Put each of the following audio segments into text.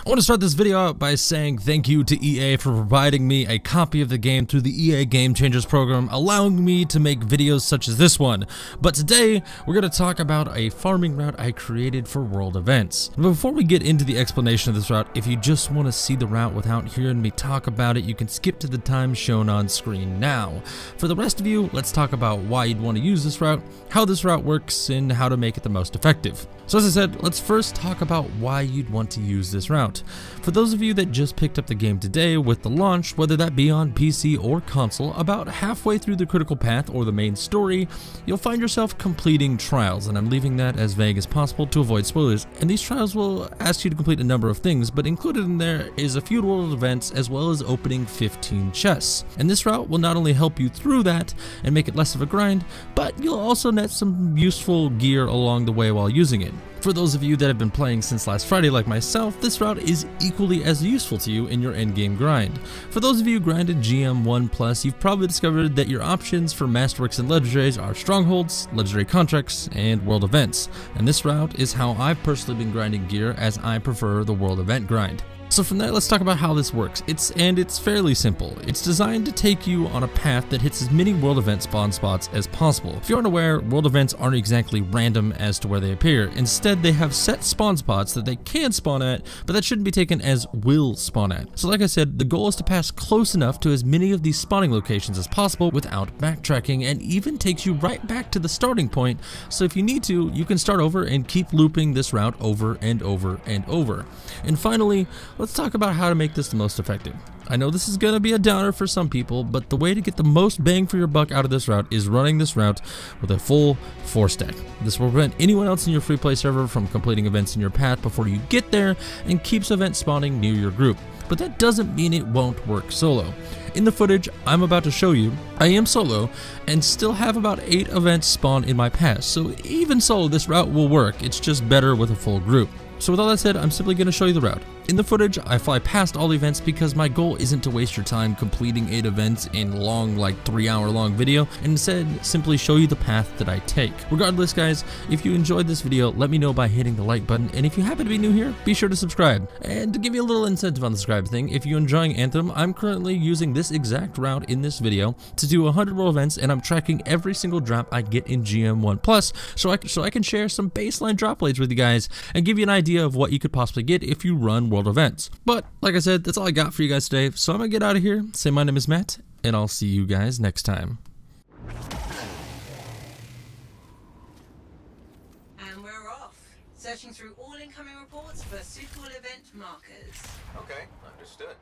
I want to start this video out by saying thank you to EA for providing me a copy of the game through the EA Game Changers program, allowing me to make videos such as this one. But today, we're going to talk about a farming route I created for world events. But before we get into the explanation of this route, if you just want to see the route without hearing me talk about it, you can skip to the time shown on screen now. For the rest of you, let's talk about why you'd want to use this route, how this route works, and how to make it the most effective. So as I said, let's first talk about why you'd want to use this route. For those of you that just picked up the game today with the launch, whether that be on PC or console, about halfway through the critical path or the main story, you'll find yourself completing trials, and I'm leaving that as vague as possible to avoid spoilers. And these trials will ask you to complete a number of things, but included in there is a few world events as well as opening 15 chests. And this route will not only help you through that and make it less of a grind, but you'll also net some useful gear along the way while using it. For those of you that have been playing since last Friday like myself, this route is equally as useful to you in your endgame grind. For those of you who grinded GM1+, you've probably discovered that your options for Masterworks and Legendaries are Strongholds, Legendary Contracts, and World Events. And this route is how I've personally been grinding gear, as I prefer the World Event grind. So from there, let's talk about how this works. It's fairly simple. It's designed to take you on a path that hits as many world event spawn spots as possible. If you aren't aware, world events aren't exactly random as to where they appear. Instead, they have set spawn spots that they can spawn at, but that shouldn't be taken as will spawn at. So like I said, the goal is to pass close enough to as many of these spawning locations as possible without backtracking, and even takes you right back to the starting point. So if you need to, you can start over and keep looping this route over and over and over. And finally, let's talk about how to make this the most effective. I know this is going to be a downer for some people, but the way to get the most bang for your buck out of this route is running this route with a full 4-stack. This will prevent anyone else in your Freeplay server from completing events in your path before you get there, and keeps events spawning near your group. But that doesn't mean it won't work solo. In the footage I'm about to show you, I am solo and still have about 8 events spawn in my path, so even solo this route will work. It's just better with a full group. So with all that said, I'm simply going to show you the route. In the footage, I fly past all events because my goal isn't to waste your time completing 8 events in long, like 3-hour long video, and instead simply show you the path that I take. Regardless guys, if you enjoyed this video, let me know by hitting the like button, and if you happen to be new here, be sure to subscribe. And to give you a little incentive on the subscribe thing, if you're enjoying Anthem, I'm currently using this exact route in this video to do 100 world events, and I'm tracking every single drop I get in GM1+, so I can share some baseline drop rates with you guys and give you an idea of what you could possibly get if you run world events. But like I said, that's all I got for you guys today, so I'm gonna get out of here, say my name is Matt, and I'll see you guys next time. And we're off, searching through all incoming reports for suitable event markers. Okay, understood.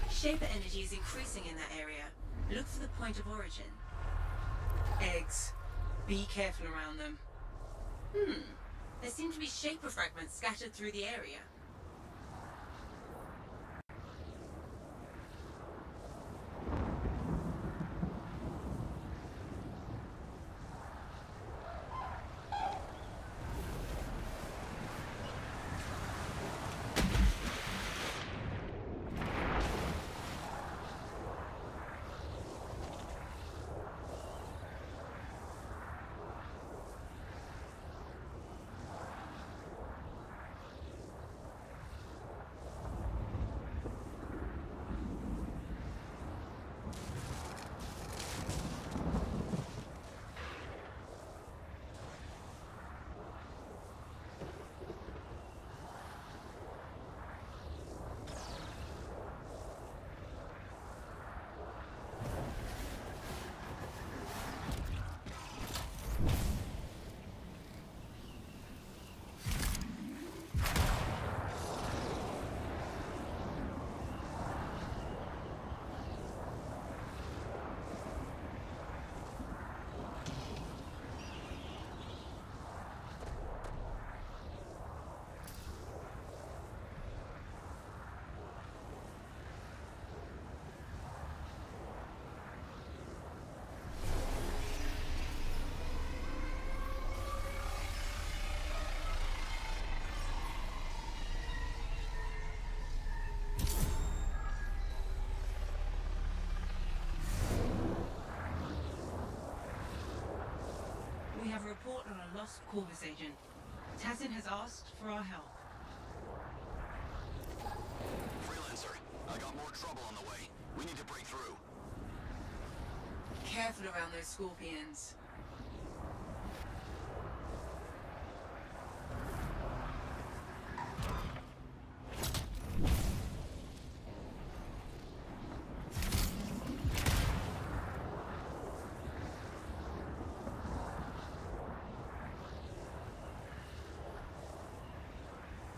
Shaper energy is increasing in that area. Look for the point of origin. Eggs. Be careful around them. There seem to be Shaper fragments scattered through the area. report on a lost Corvus agent. Tassin has asked for our help. Freelancer, I got more trouble on the way. We need to break through. Careful around those scorpions.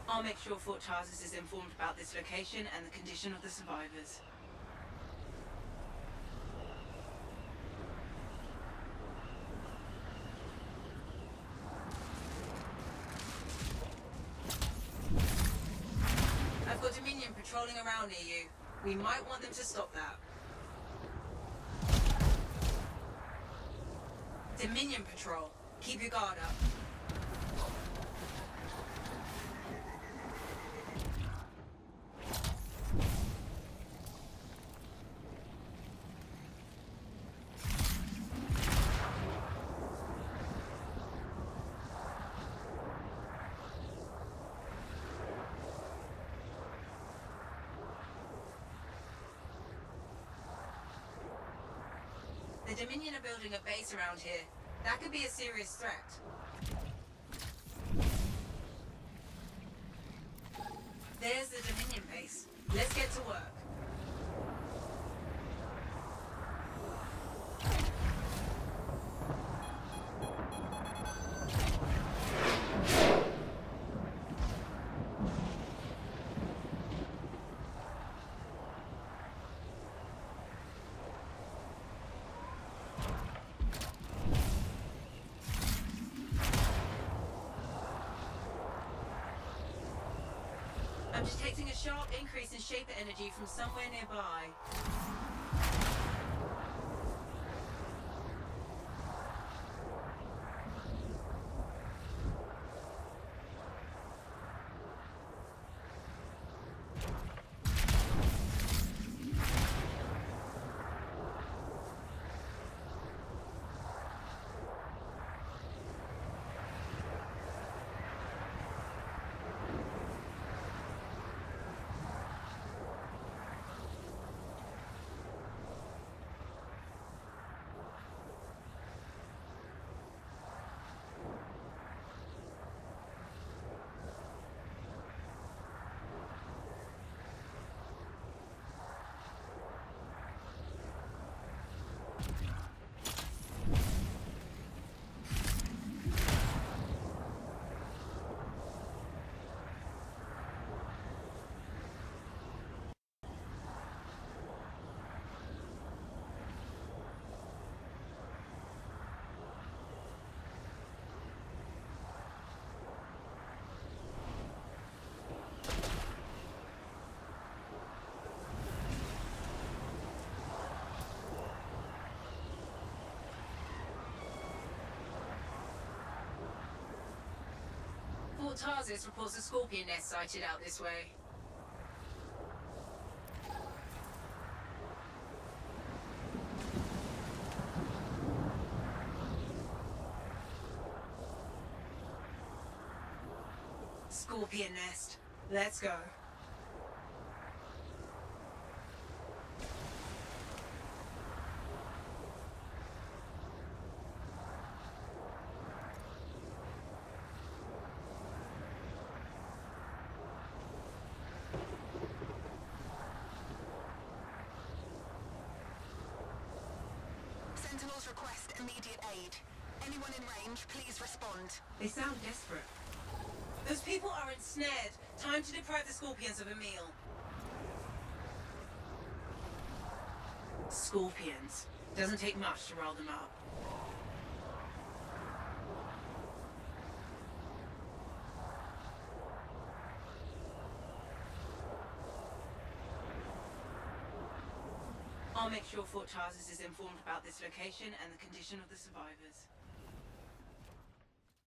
I'll make sure Fort Tarsus is informed about this location and the condition of the survivors. I've got Dominion patrolling around near you. We might want them to stop that. Dominion patrol. Keep your guard up. The Dominion are building a base around here. That could be a serious threat. There's the Dominion base. Let's get to work. I'm detecting a sharp increase in Shaper energy from somewhere nearby. Fort Tarsus reports a scorpion nest sighted out this way. Scorpion nest. Let's go. Sentinels request immediate aid. Anyone in range, please respond. They sound desperate. Those people are ensnared. Time to deprive the scorpions of a meal. Scorpions. Doesn't take much to rile them up. I'll make sure Fort Tarsus is informed about this location and the condition of the survivors.